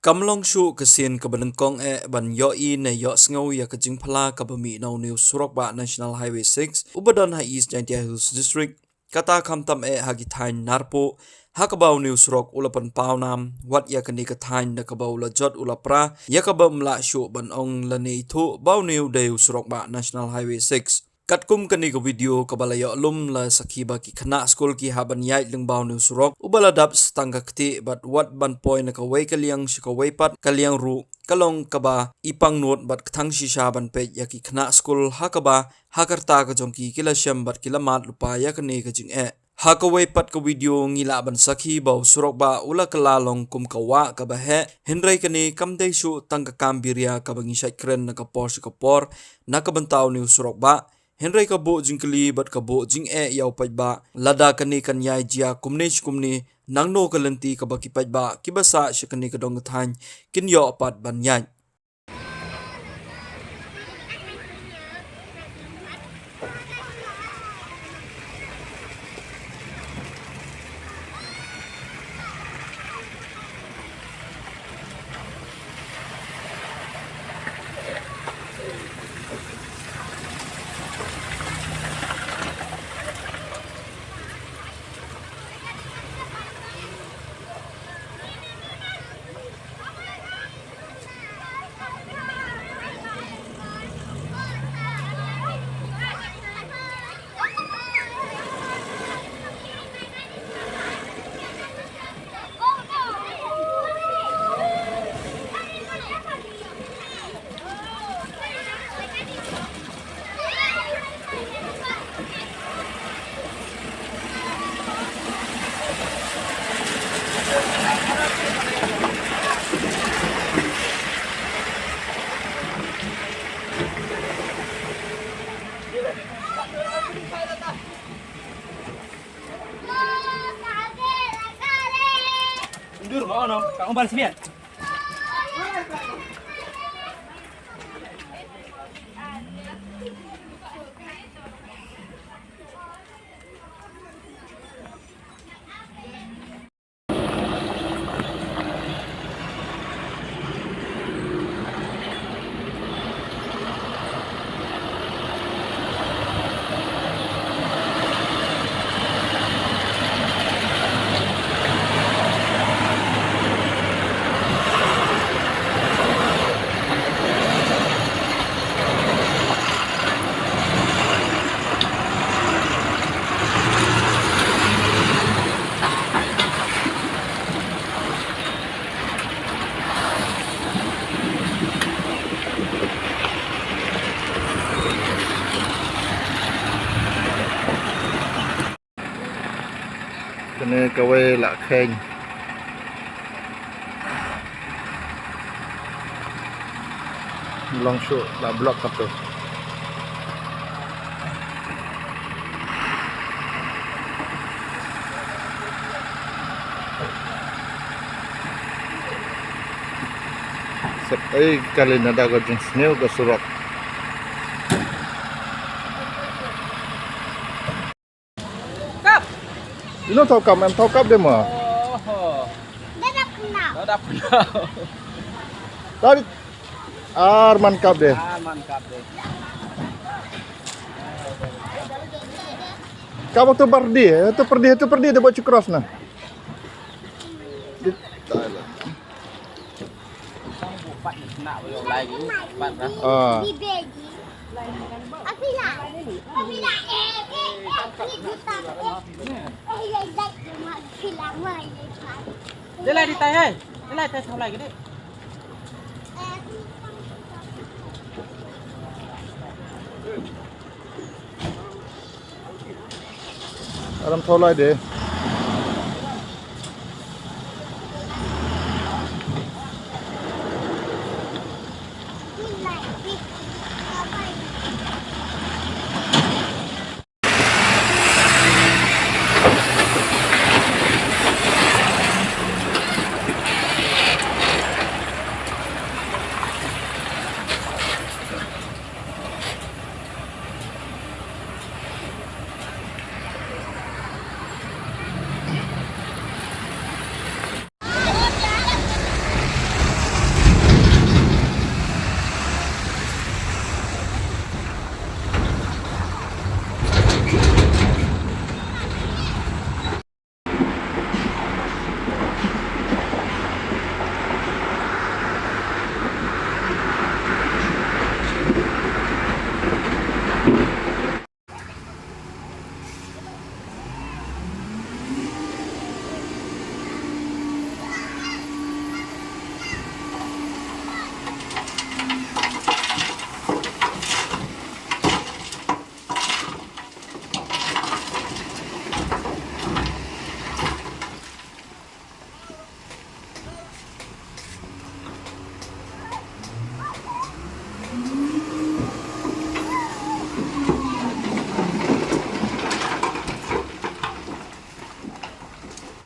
Kamlong shu kesin kebenengkong ban yoi ne yo sngeu ya kejing phala kabami nau new surok ba National Highway 6 ubadon ha East Jynjar Hills District kata kamtam hagi thain narpo hakabau new surok ulapan paunam wat ya kani kathain na kabau lajot ulapra ya kabam la shu ban ong lani thu bau new deu surok ba National Highway 6 Katkum kani ko video kabalayo alum la sakhiba ki khynnah school ki haban yait lengbau nu surok ubala dap stanga kti but what ban point na kawai kaliang shikawai pat kaliang ru kalong kaba ipang not bat kthang shisha ban pe ya ki khynnah school hakaba hakarta ka jongki Kylla sham bat kilamat lupa ya kani ka jing hakawai pat ka video ngila ban sakhi bau surok ba ula kalalong kum kawa kaba he henrai kani kamdai shu tangka kambiria kabangi shait kren na kapor shikapor na kabantau ni surok ba Henry kabo jingkli bat kabo jing yaw paidbah Lada kani kan yai jia kumni nangno kalenti kabaki paidbah kibasa shikani kadong thain kin yo pat ban yai Mundur mau no, kamu balik sini ya? Kena kawai lak kane langsung lak blok apa Sepai kali nada ko jing sneu ko surok Ilo tahu kam, em tahu kap dia mah. Oh, Dah kenal. dah kenal. Tadi Arman kap deh. Mantap deh. Kamu tu perdi dia buat cross nah. Sang bupat nak lagi, bupat dah. Di begi. Apila. Dia lai di tai hai. Dia lai tai thau lai cái đấy. Aram thau lai deh.